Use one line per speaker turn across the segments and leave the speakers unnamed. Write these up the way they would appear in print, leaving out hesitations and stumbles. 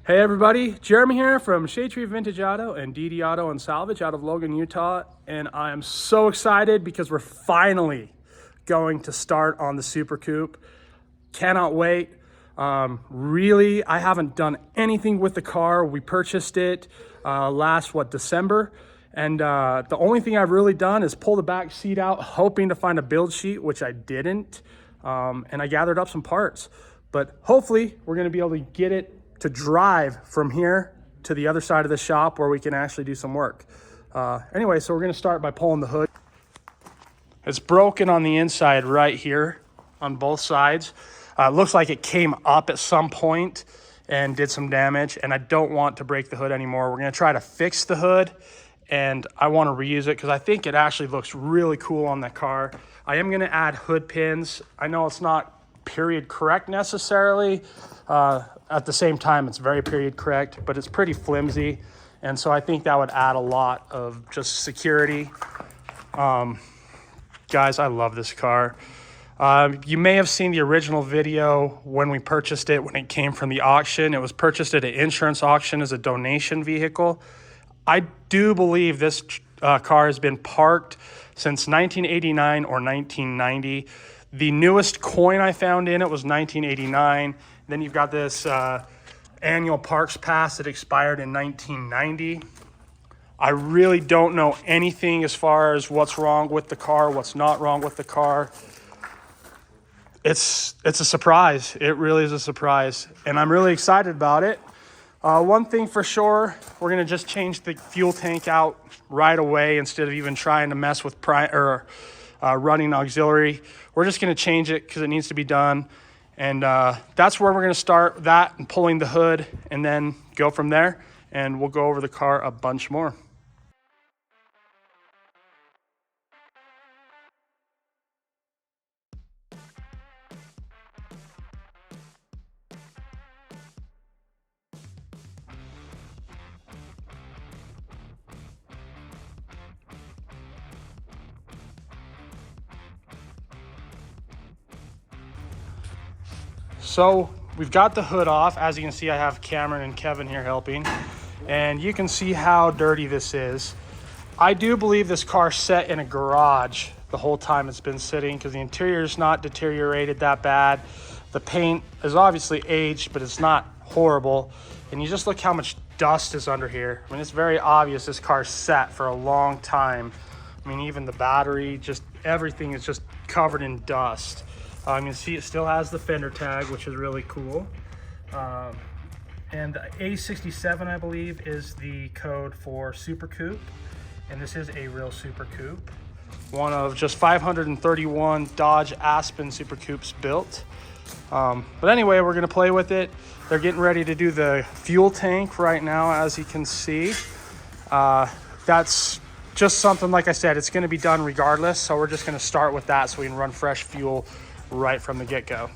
Hey everybody, Jeremy here from Shade Tree Vintage Auto and DD Auto and Salvage out of Logan, Utah. And I am so excited because we're finally going to start on the Super Coupe. Cannot wait. Really, I haven't done anything with the car. We purchased it last, December? And the only thing I've really done is pull the back seat out, hoping to find a build sheet, which I didn't. And I gathered up some parts. But hopefully, we're gonna be able to get it to drive from here to the other side of the shop where we can actually do some work. Anyway, so we're gonna start by pulling the hood. It's broken on the inside right here on both sides. Looks like it came up at some point and did some damage, and I don't want to break the hood anymore. We're gonna try to fix the hood, and I wanna reuse it because I think it actually looks really cool on that car. I am gonna add hood pins. I know it's not period correct necessarily. At the same time, it's very period correct, but it's pretty flimsy. And so I think that would add a lot of just security. Guys, I love this car. You may have seen the original video when we purchased it, when it came from the auction. It was purchased at an insurance auction as a donation vehicle. I do believe this car has been parked since 1989 or 1990. The newest coin I found in it was 1989. Then you've got this annual parks pass that expired in 1990. I really don't know anything as far as what's wrong with the car, what's not wrong with the car. It's a surprise. It really is a surprise, and I'm really excited about it. One thing for sure, we're gonna just change the fuel tank out right away instead of even trying to mess with running auxiliary. We're just gonna change it because it needs to be done. And that's where we're gonna start, that and pulling the hood, and then go from there. And we'll go over the car a bunch more. So we've got the hood off. As you can see, I have Cameron and Kevin here helping. And you can see how dirty this is. I do believe this car sat in a garage the whole time it's been sitting because the interior is not deteriorated that bad. The paint is obviously aged, but it's not horrible. And you just look how much dust is under here. I mean, it's very obvious this car sat for a long time. I mean, even the battery, just everything is just covered in dust. You can see it still has the fender tag, which is really cool. And the A67, I believe, is the code for Super Coupe. And this is a real Super Coupe. One of just 531 Dodge Aspen Super Coupes built. But anyway, we're gonna play with it. They're getting ready to do the fuel tank right now, as you can see. That's just something, like I said, it's gonna be done regardless. So we're just gonna start with that so we can run fresh fuel right from the get-go.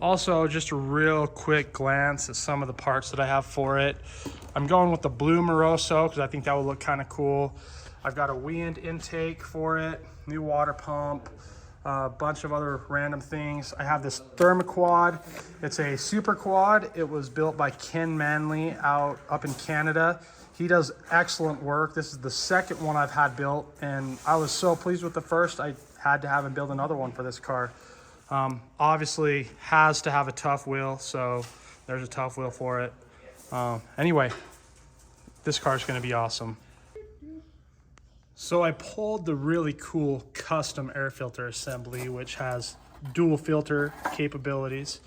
Also, just a real quick glance at some of the parts that I have for it. I'm going with the blue Moroso because I think that would look kind of cool. I've got a wind intake for it, new water pump, a bunch of other random things. I have this Thermoquad. It's a super quad. It was built by Ken Manley up in Canada. He does excellent work. This is the second one I've had built, and I was so pleased with the first, I had to have him build another one for this car. Obviously has to have a tough wheel, so there's a tough wheel for it. Anyway, this car is going to be awesome. So I pulled the really cool custom air filter assembly, which has dual filter capabilities.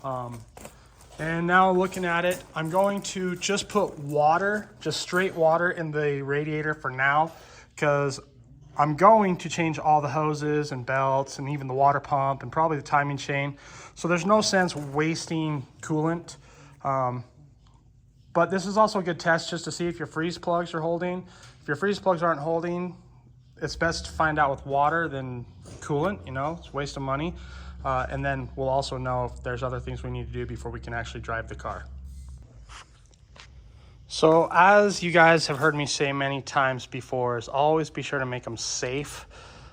And now looking at it, I'm going to just put water, just straight water in the radiator for now, because I'm going to change all the hoses and belts and even the water pump and probably the timing chain. So there's no sense wasting coolant. But this is also a good test just to see if your freeze plugs are holding. If your freeze plugs aren't holding, it's best to find out with water than coolant, you know, it's a waste of money. And then we'll also know if there's other things we need to do before we can actually drive the car. So as you guys have heard me say many times before, is always be sure to make them safe,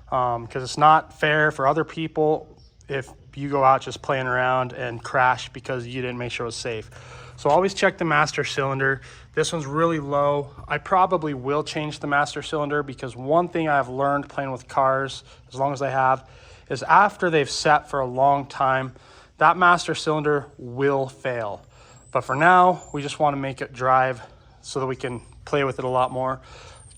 because it's not fair for other people if you go out just playing around and crash because you didn't make sure it was safe. So always check the master cylinder. This one's really low. I probably will change the master cylinder, because one thing I've learned playing with cars, as long as I have, is after they've sat for a long time, that master cylinder will fail. But for now, we just want to make it drive so that we can play with it a lot more.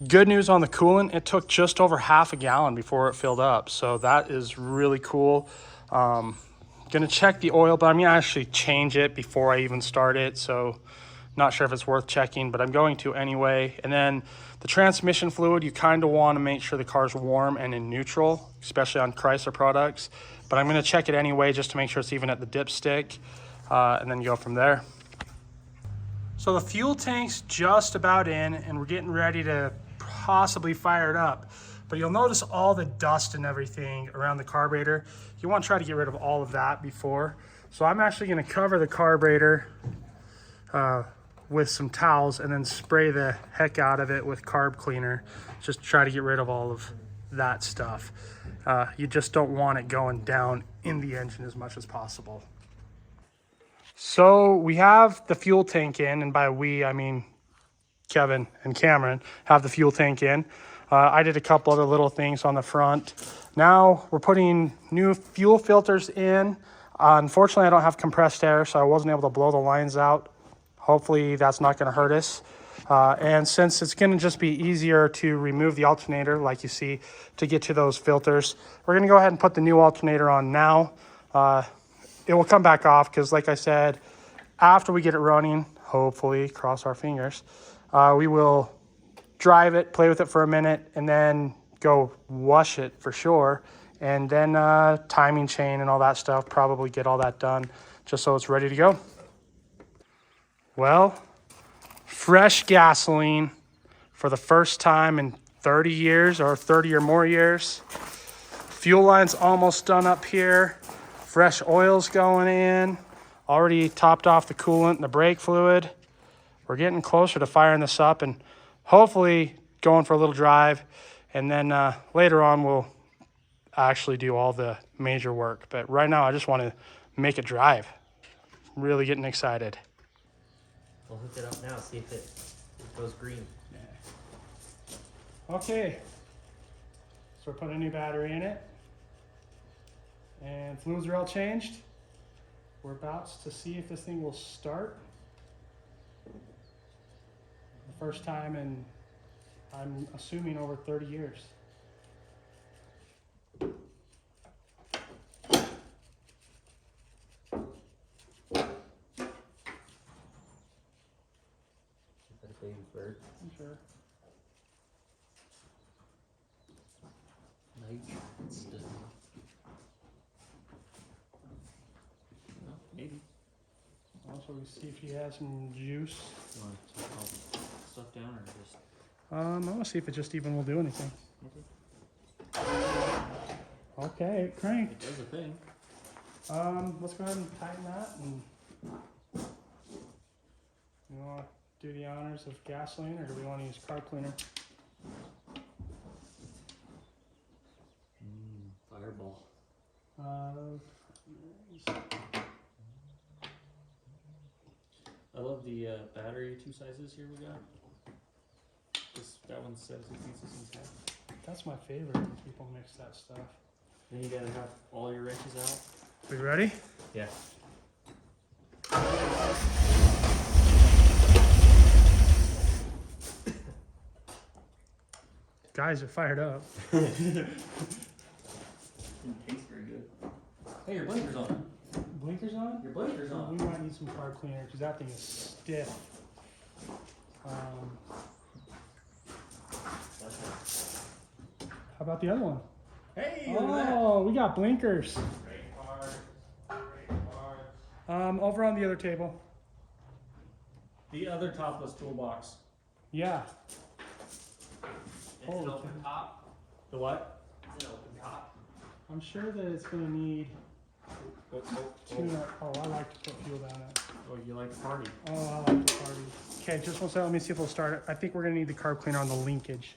Good news on the coolant, it took just over half a gallon before it filled up. So that is really cool. Gonna check the oil, but I'm gonna actually change it before I even start it. So not sure if it's worth checking, but I'm going to anyway. And then the transmission fluid, you kind of want to make sure the car's warm and in neutral, especially on Chrysler products. But I'm gonna check it anyway just to make sure it's even at the dipstick, and then go from there. So the fuel tank's just about in, and we're getting ready to possibly fire it up. But you'll notice all the dust and everything around the carburetor. You want to try to get rid of all of that before. So I'm actually going to cover the carburetor with some towels and then spray the heck out of it with carb cleaner, just to try to get rid of all of that stuff. You just don't want it going down in the engine as much as possible. So we have the fuel tank in, and by we, I mean Kevin and Cameron have the fuel tank in. I did a couple other little things on the front. Now we're putting new fuel filters in. Unfortunately, I don't have compressed air, so I wasn't able to blow the lines out. Hopefully that's not going to hurt us. And since it's going to just be easier to remove the alternator, like you see, to get to those filters, we're going to go ahead and put the new alternator on now. It will come back off because, like I said, after we get it running, hopefully, cross our fingers, we will drive it, play with it for a minute, and then go wash it for sure. And then timing chain and all that stuff, probably get all that done just so it's ready to go. Well, fresh gasoline for the first time in 30 years or 30 or more years. Fuel line's almost done up here. Fresh oil's going in. Already topped off the coolant and the brake fluid. We're getting closer to firing this up and hopefully going for a little drive. And then later on, we'll actually do all the major work. But right now, I just want to make it drive. Really getting excited.
We'll hook it up now, see if it goes green.
Okay. So we're putting a new battery in it. And fluids are all changed. We're about to see if this thing will start. The first time in, I'm assuming, over 30 years.
Baby bird.
Sure.
Maybe.
Also, we see if he has some juice.
You want to take all the stuff down or just?
I want to see if it just even will do anything. Okay, it cranked.
It does a thing.
Let's go ahead and tighten that. And you want to do the honors of gasoline, or do we want to use carb cleaner?
Fireball. I love the battery, 2 sizes here we got. That one's 17 pieces in half.
That's my favorite when people mix that stuff.
Then you gotta have all your wrenches out.
We ready?
Yeah.
Guys are fired up.
Didn't taste very good. Hey, your blinker's on.
Blinkers on?
Your blinker's on.
We might need some carb cleaner because that thing is stiff. How about the other one?
Hey, look at that.
Oh, we got blinkers.
Great car. Great car.
Over on the other table.
The other topless toolbox.
Yeah.
It's
Holy
an open
cow.
top.
The what?
It's an open top.
I'm sure that it's gonna need tune-up. Oh, I like to put fuel down it.
Oh, you like to party.
Oh, I like to party. Okay, just one second. Let me see if it'll start it. I think we're gonna need the carb cleaner on the linkage.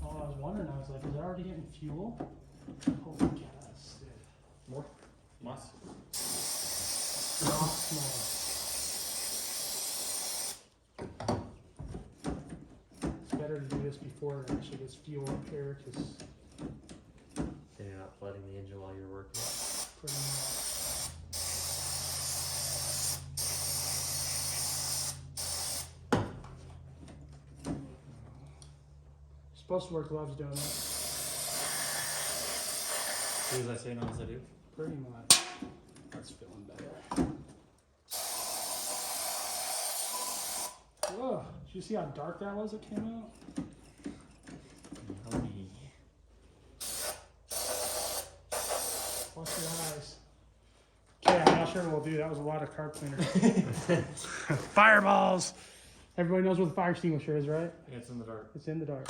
Oh, I was wondering. I was like, is it already getting fuel? Holy cow, that's sick.
More? Must.
Not small. It's better to do this before it actually gets fuel up here, because
Then you're not flooding the engine while you're working.
pretty much. Supposed to wear gloves doing that.
Do as I say, not as I do.
Pretty much. That's feeling better. Whoa, did you see how dark that was that came out?
Yummy.
Watch your eyes. Okay, I'm not sure what we'll do. That was a lot of carb cleaner. Fireballs! Everybody knows where the fire extinguisher is, right?
Yeah, it's in the dark.
It's in the dark.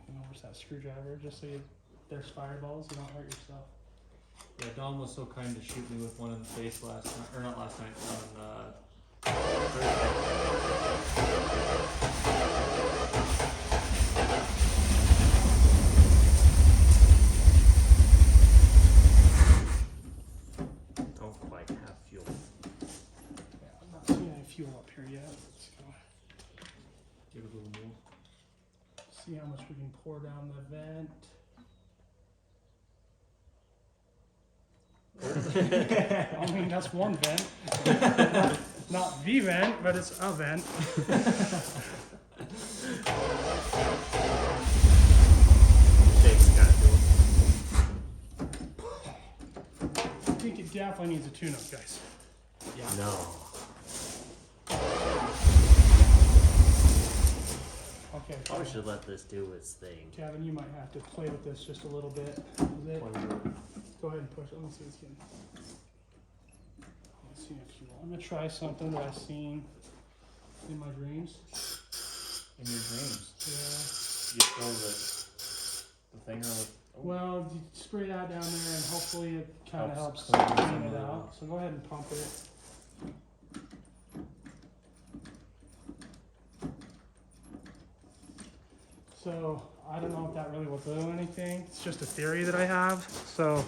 Where's that screwdriver? Just so there's fireballs, you don't hurt yourself.
Yeah, Don was so kind to shoot me with one in the face last night, or not last night, on Thursday.
Don't quite have fuel.
Yeah, I'm not seeing any fuel up here yet. Let's go
Give it a little more.
see how much we can pour down the vent. I mean, that's one vent. Not the vent, but it's a vent.
Dave's got fuel.
I think it definitely needs a tune-up, guys.
Yeah.
No.
Okay,
Probably should let this do its thing.
Kevin, you might have to play with this just a little bit. Is it? Go ahead and push it. Let me see what's getting. Let's see if you want. I'm gonna try something that I've seen in my dreams.
In your dreams.
Yeah.
You throw the thing on
Well, you spray that down there, and hopefully it kind of helps
Helps
clean
clean
it
some of
out. So go ahead and pump it. So I don't know if that really will do anything. It's just a theory that I have. So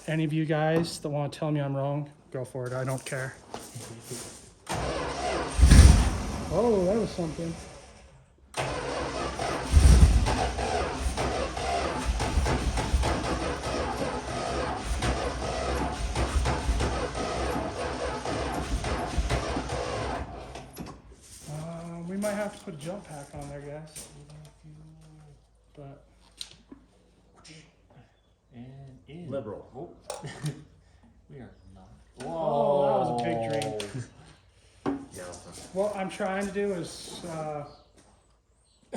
any of you guys that want to tell me I'm wrong, go for it. I don't care. Oh, that was something. We might have to put a jump pack on there, guys. But
and in.
Liberal.
Oh. We are not.
oh, that was a big drink.
No.
What I'm trying to do is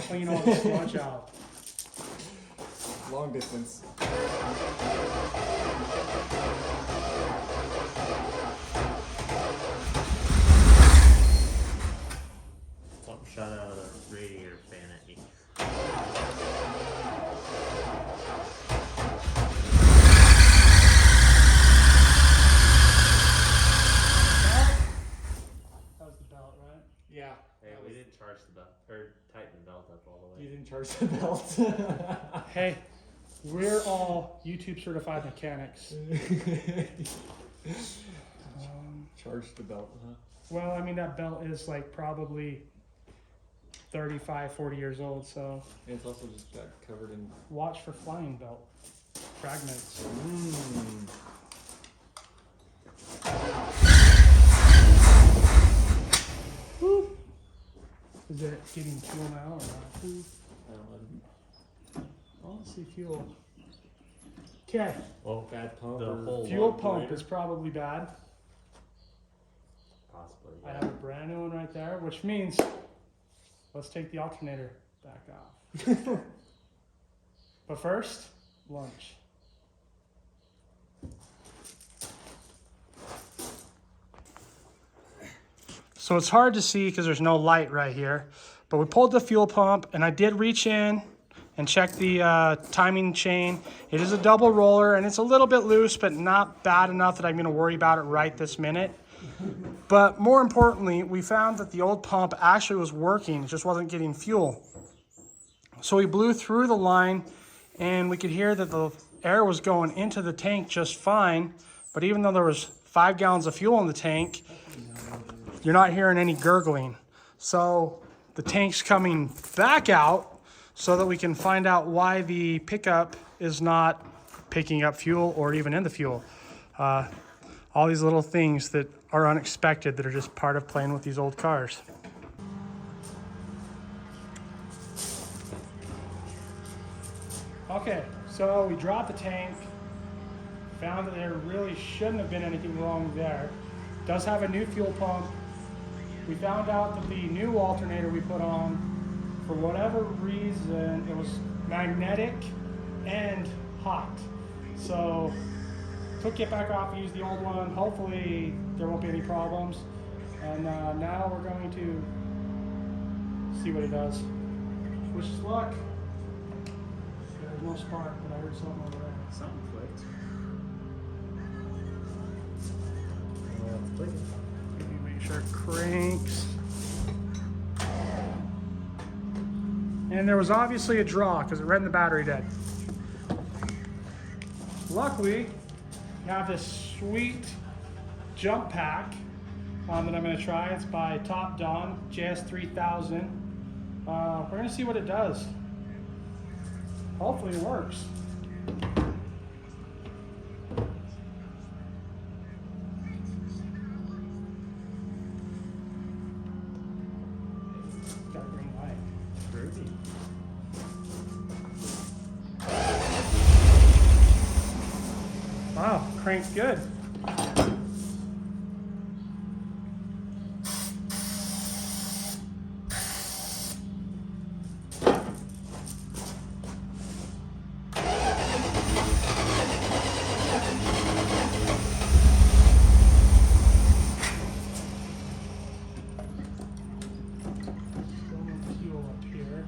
clean all the sludge out.
Long distance.
Something shot out of the radiator fan at me.
That was the belt, right?
Yeah.
Hey, we didn't charge the belt, or tighten the belt up all the
You
way.
didn't charge the belt.
Hey, we're all YouTube certified mechanics.
Charge the belt, huh?
Well, I mean, that belt is like probably 35, 40 years old, so
It's also just got covered in.
watch for flying belt fragments. Is it getting fuel now or not?
I
Oh, let's see fuel. Okay,
well, bad pump.
The
or
whole
fuel
water
pump
breeder.
is probably bad.
Possibly.
I
Yeah.
have a brand new one right there, which means let's take the alternator back off. But first, lunch. So it's hard to see because there's no light right here, but we pulled the fuel pump and I did reach in and check the timing chain. It is a double roller and it's a little bit loose, but not bad enough that I'm gonna worry about it right this minute. But more importantly, we found that the old pump actually was working, it just wasn't getting fuel. So we blew through the line and we could hear that the air was going into the tank just fine, but even though there was 5 gallons of fuel in the tank, you're not hearing any gurgling. So the tank's coming back out so that we can find out why the pickup is not picking up fuel or even in the fuel. All these little things that are unexpected that are just part of playing with these old cars. Okay, so we dropped the tank, found that there really shouldn't have been anything wrong there. It does have a new fuel pump. We found out that the new alternator we put on, for whatever reason, it was magnetic and hot. So took it back off, used the old one. Hopefully there won't be any problems. And now we're going to see what it does. Wish us luck. There's no spark, but I heard something over there.
Something clicked. Well, it's clicking.
Maybe make sure it cranks. And there was obviously a draw because it ran the battery dead. Luckily, we have this sweet jump pack that I'm going to try. It's by Top Don, JS3000. We're going to see what it does. Hopefully it works. Got a green light.
Groovy.
Wow, cranks good. Fuel up here.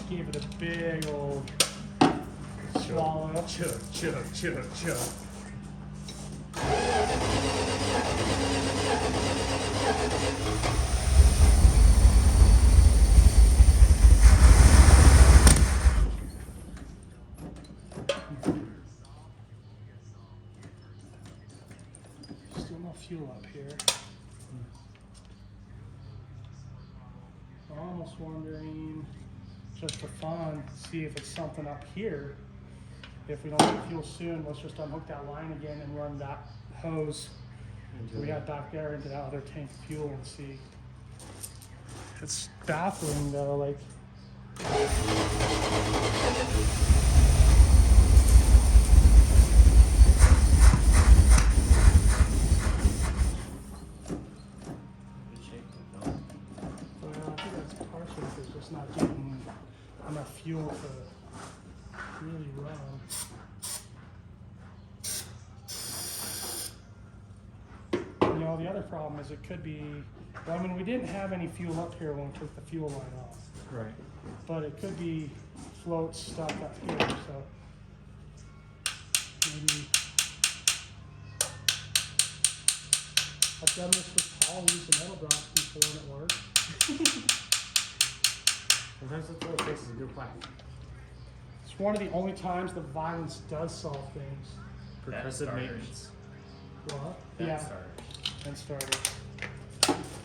Gave it a big old swallow.
Chug, chug, chug, chug.
Still no fuel up here. I'm almost wondering, just for fun, see if it's something up here. If we don't get fuel soon, let's just unhook that line again and run that hose we got back there into that other tank of fuel and see. It's baffling though, like.
Good shape, though.
Well, I think that's partially because it's just not getting enough fuel to really run. You know, the other problem is it could be, well, I mean, we didn't have any fuel up here when we took the fuel line off,
Right.
but it could be floats stuck up here, so maybe. I've done this with Paul using metal drops before and it worked.
Sometimes that's all it takes is a good whack.
It's one of the only times that violence does solve things.
Progressive maintenance.
What?
That
Yeah,
started.
and started.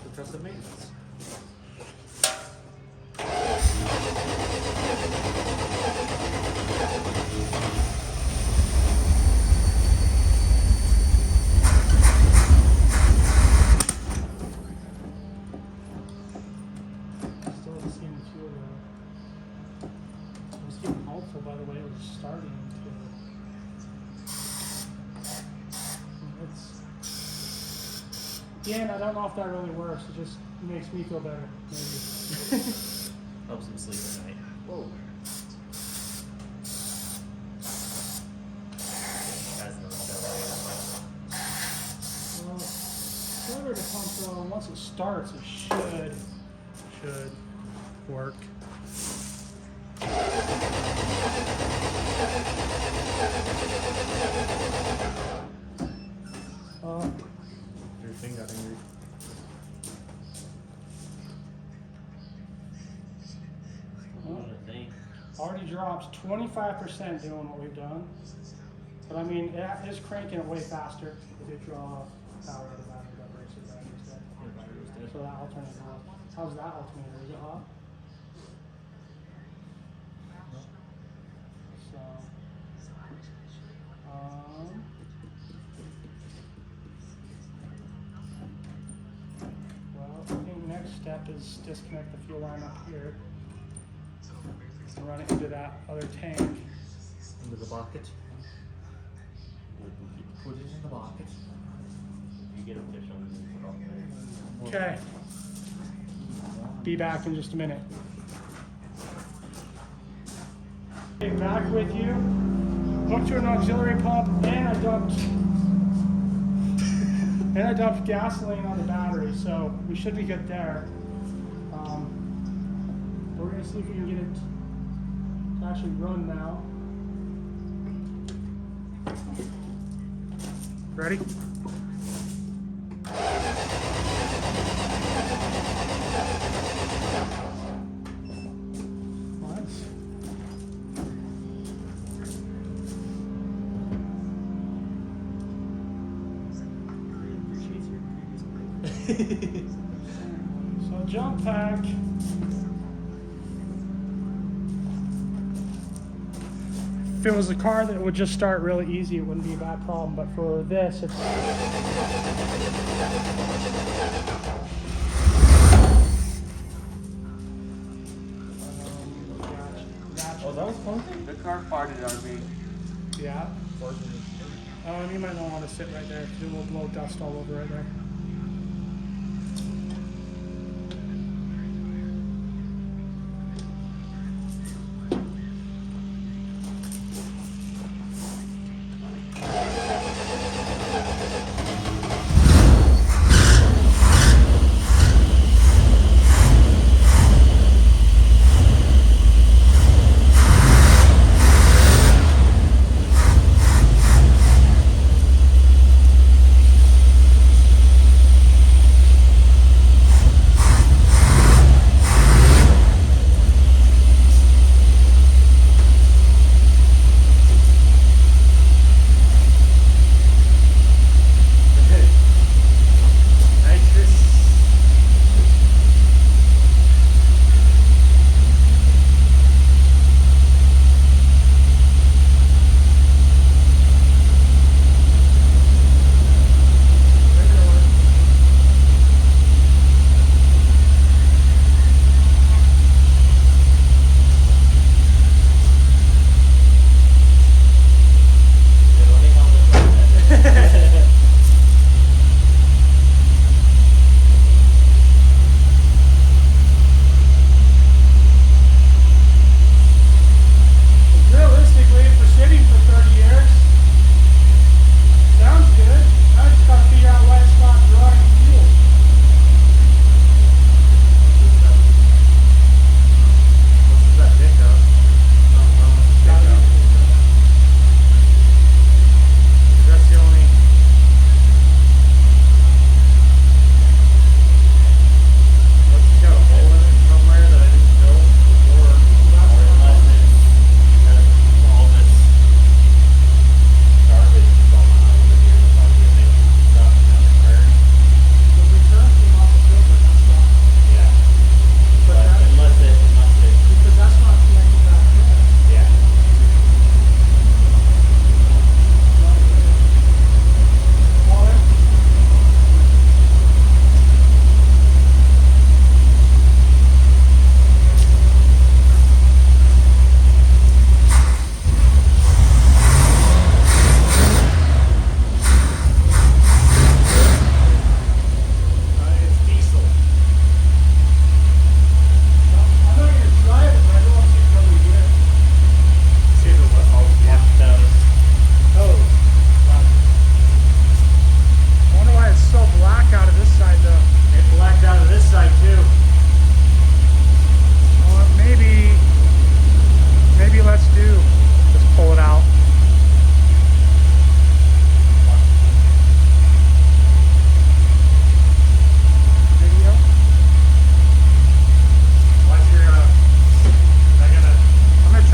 Progressive maintenance.
starting to. Again, I don't know if that really works. It just makes me feel better, maybe.
Helps him sleep at night. Whoa. Has no accelerator.
Well, accelerator pump though, once it starts, it should work.
Your thing got angry. What a thing.
Already drops 25% doing what we've done. But I mean, it is cranking it way faster. It did draw power out of the battery, but versus that instead.
Your battery was dead.
So that alternator off. How's that alternator? Is it hot? So, well, I think next step is disconnect the fuel line up here and run it into that other tank.
Into the bucket. Put it in the bucket. You get a fish on this, put it on there.
Okay. Be back in just a minute. Okay, back with you. Hooked to an auxiliary pump, and I dumped gasoline on the battery, so we should be good there. We're gonna see if we can get it to actually run now. Ready? Nice. So jump pack. If it was a car that would just start really easy, it wouldn't be a bad problem. But for this, it's
Oh, that was fun.
The car farted on me.
yeah. Oh, and you might not want to sit right there because it will blow dust all over right there.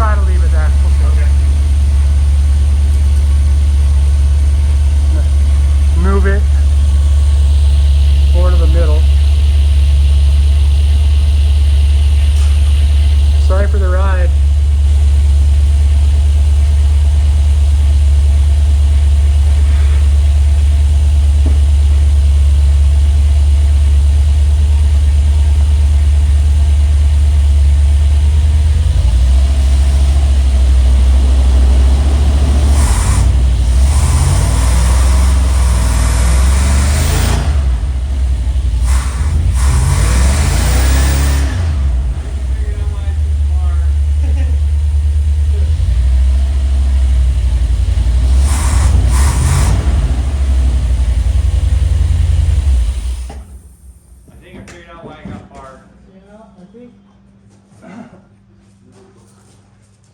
try to leave it there. We'll see.
Okay.
Move it over to the middle. Sorry for the ride.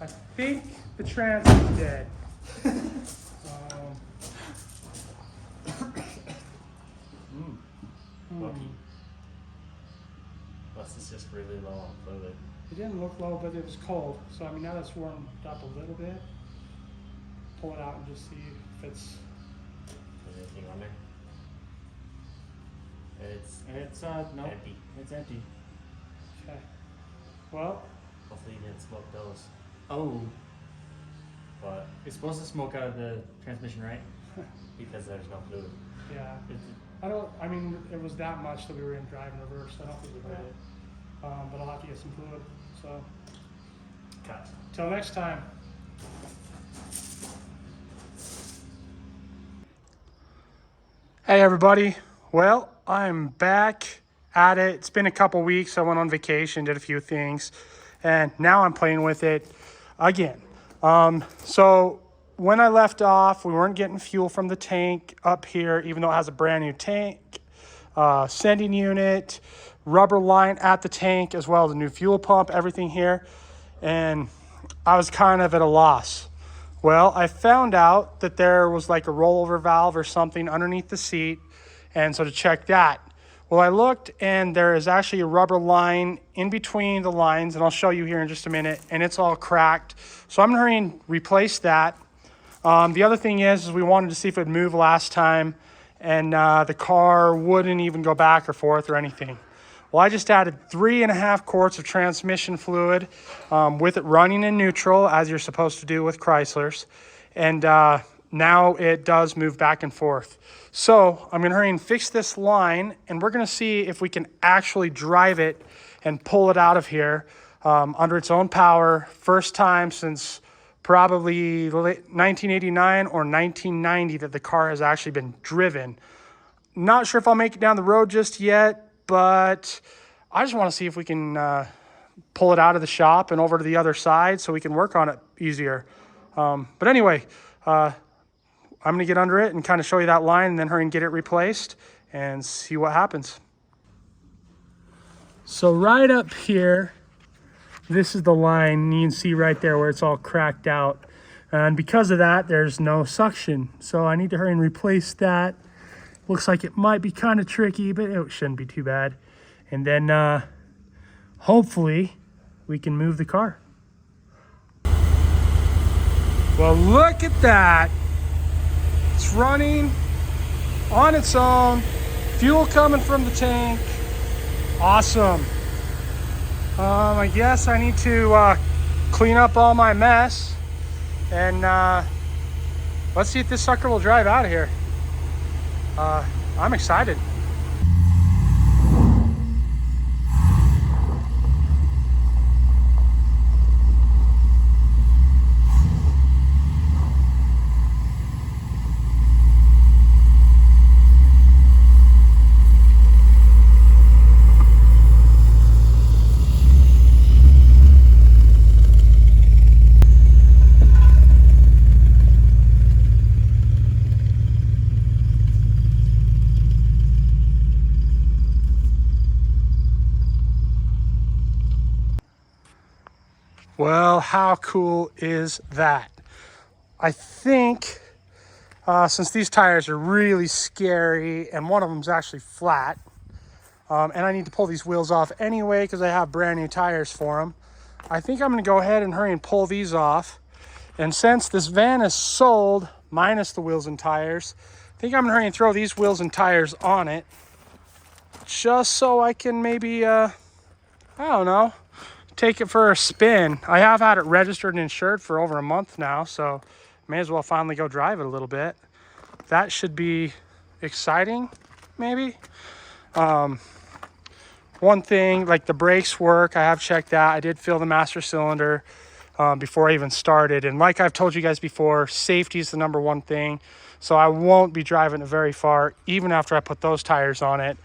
I think the trans is dead.
Lucky. Plus it's just really low on fluid.
It didn't look low, but it was cold. So I mean, now that's warmed up a little bit. Pull it out and just see if it's.
Is anything on there? It's no,
Empty.
it's empty.
Okay. Well,
Hopefully you didn't smoke those.
Oh,
But
it's supposed to smoke out of the transmission, right?
because there's no fluid.
yeah.
It's,
I mean, it was that much that we were in drive in reverse. I don't think we did it. But I'll have to get some fluid. So,
Cut.
till next time. Hey everybody. Well, I'm back at it. It's been a couple weeks. I went on vacation, did a few things, and now I'm playing with it again. So when I left off, we weren't getting fuel from the tank up here, even though it has a brand new tank, sending unit, rubber line at the tank, as well as a new fuel pump, everything here. And I was kind of at a loss. Well, I found out that there was like a rollover valve or something underneath the seat. And so to check that, well, I looked and there is actually a rubber line in between the lines, and I'll show you here in just a minute, and it's all cracked. So I'm hurrying to replace that. The other thing is we wanted to see if it would move last time, and the car wouldn't even go back or forth or anything. Well, I just added 3.5 quarts of transmission fluid with it running in neutral, as you're supposed to do with Chryslers. And now it does move back and forth. So I'm gonna hurry and fix this line, and we're gonna see if we can actually drive it and pull it out of here under its own power. First time since probably 1989 or 1990 that the car has actually been driven. Not sure if I'll make it down the road just yet, but I just want to see if we can pull it out of the shop and over to the other side so we can work on it easier. But anyway, I'm going to get under it and kind of show you that line and then hurry and get it replaced and see what happens. So right up here, this is the line. You can see right there where it's all cracked out. And because of that, there's no suction. So I need to hurry and replace that. Looks like it might be kind of tricky, but it shouldn't be too bad. And then hopefully we can move the car. Well, look at that. It's running on its own. Fuel coming from the tank. Awesome. I guess I need to clean up all my mess. And let's see if this sucker will drive out of here. I'm excited. Well, how cool is that? I think since these tires are really scary and one of them's actually flat, and I need to pull these wheels off anyway because I have brand new tires for them, I think I'm going to go ahead and hurry and pull these off. And since this van is sold, minus the wheels and tires, I think I'm going to hurry and throw these wheels and tires on it. Just so I can maybe, I don't know, take it for a spin. I have had it registered and insured for over a month now, so may as well finally go drive it a little bit. That should be exciting, maybe. One thing, like the brakes work, I have checked that. I did fill the master cylinder before I even started. And like I've told you guys before, safety is the number one thing. So I won't be driving it very far, even after I put those tires on it,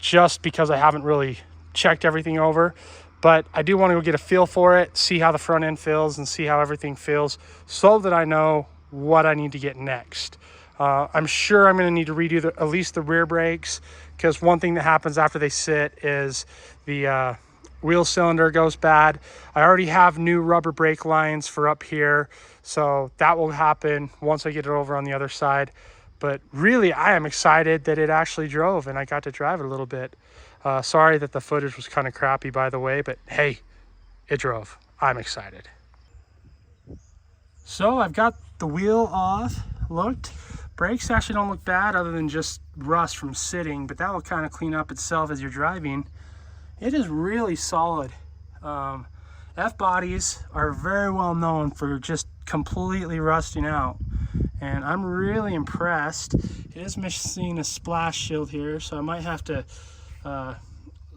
just because I haven't really checked everything over. But I do want to go get a feel for it, see how the front end feels and see how everything feels so that I know what I need to get next. I'm sure I'm going to need to redo at least the rear brakes, because one thing that happens after they sit is the wheel cylinder goes bad. I already have new rubber brake lines for up here, so that will happen once I get it over on the other side. But really, I am excited that it actually drove and I got to drive it a little bit. Sorry that the footage was kind of crappy, by the way, but hey, it drove. I'm excited. So I've got the wheel off, looked. Brakes actually don't look bad other than just rust from sitting, but that will kind of clean up itself as you're driving. It is really solid. F-bodies are very well known for just completely rusting out, and I'm really impressed. It is missing a splash shield here, so I might have to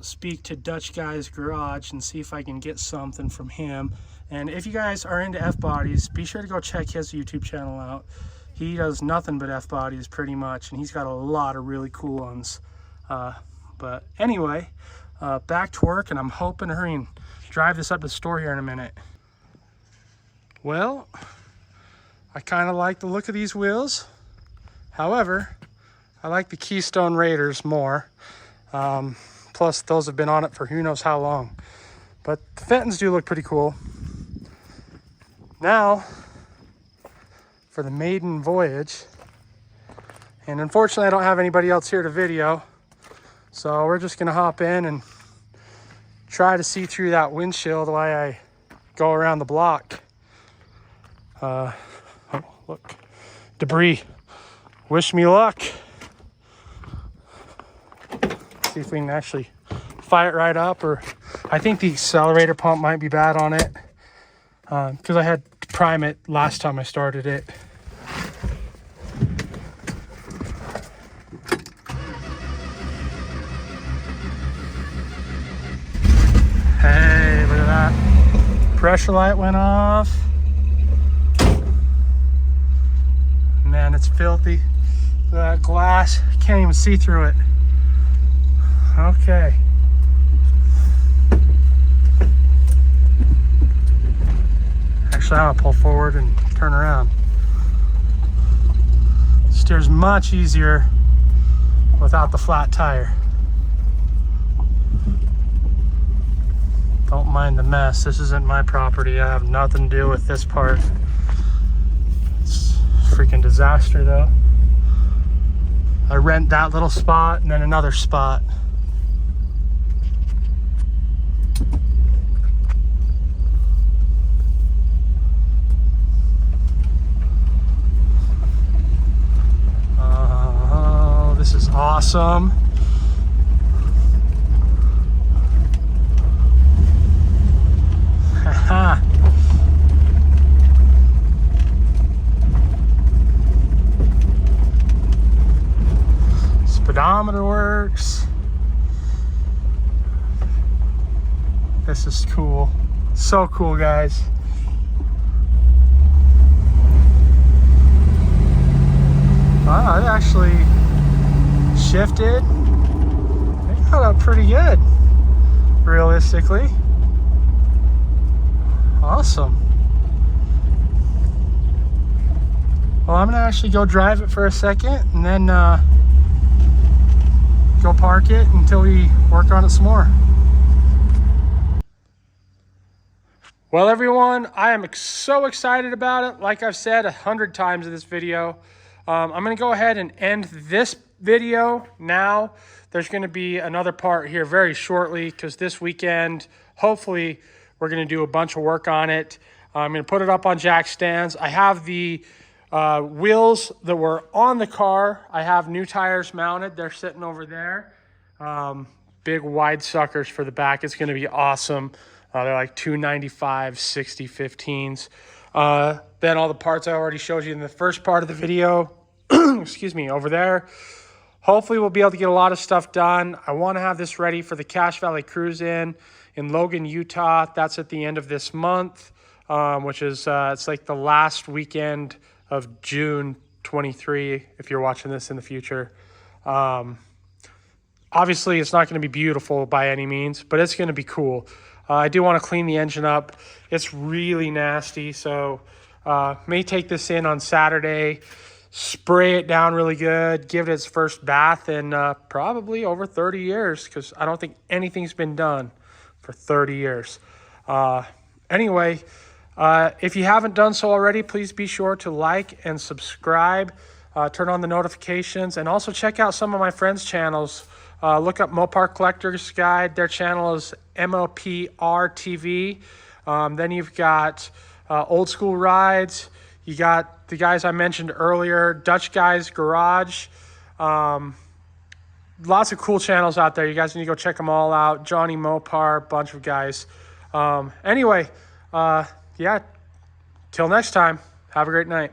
speak to Dutch Guy's Garage and see if I can get something from him. And if you guys are into F-bodies, be sure to go check his YouTube channel out. He does nothing but F-bodies pretty much, and he's got a lot of really cool ones. But anyway, back to work, and I'm hoping to hurry and drive this up to the store here in a minute. Well, I kind of like the look of these wheels. However, I like the Keystone Raiders more. Plus, those have been on it for who knows how long. But the Fentons do look pretty cool. Now, for the Maiden Voyage. And unfortunately, I don't have anybody else here to video. So we're just gonna hop in and try to see through that windshield while I go around the block. Oh, look, debris. Wish me luck. See if we can actually fire it right up, or I think the accelerator pump might be bad on it, because I had to prime it last time I started it. Hey, look at that. Pressure light went off. Man, it's filthy. Look at that glass. Can't even see through it. Okay. Actually, I'm gonna pull forward and turn around. Steers much easier without the flat tire. Don't mind the mess. This isn't my property. I have nothing to do with this part. It's a freaking disaster though. I rent that little spot and then another spot. Oh, this is awesome. Haha. Speedometer works. This is cool. So cool, guys. Wow, it actually shifted. It got up pretty good, realistically. Awesome. Well, I'm gonna actually go drive it for a second and then go park it until we work on it some more. Well, everyone, I am so excited about it. Like I've said 100 times in this video, I'm gonna go ahead and end this video now. There's gonna be another part here very shortly because this weekend, hopefully, We're going to do a bunch of work on it. I'm going to put it up on jack stands. I have the wheels that were on the car. I have new tires mounted. They're sitting over there. Big wide suckers for the back. It's going to be awesome. They're like 295 60 15s. Then all the parts I already showed you in the first part of the video. Excuse me, over there. Hopefully we'll be able to get a lot of stuff done. I want to have this ready for the Cache Valley Cruise in Logan, Utah. That's at the end of this month, which is it's like the last weekend of June 23, if you're watching this in the future. Obviously, it's not going to be beautiful by any means, but it's going to be cool. I do want to clean the engine up. It's really nasty, so may take this in on Saturday, spray it down really good, give it its first bath in probably over 30 years, because I don't think anything's been done for 30 years. Anyway, if you haven't done so already, please be sure to like and subscribe, turn on the notifications, and also check out some of my friends' channels. Look up Mopar Collector's Guide. Their channel is MOPR TV. Then you've got Old School Rides. You got the guys I mentioned earlier, Dutch Guys Garage. Lots of cool channels out there. You guys need to go check them all out. Johnny Mopar, bunch of guys. Anyway, yeah, till next time, have a great night.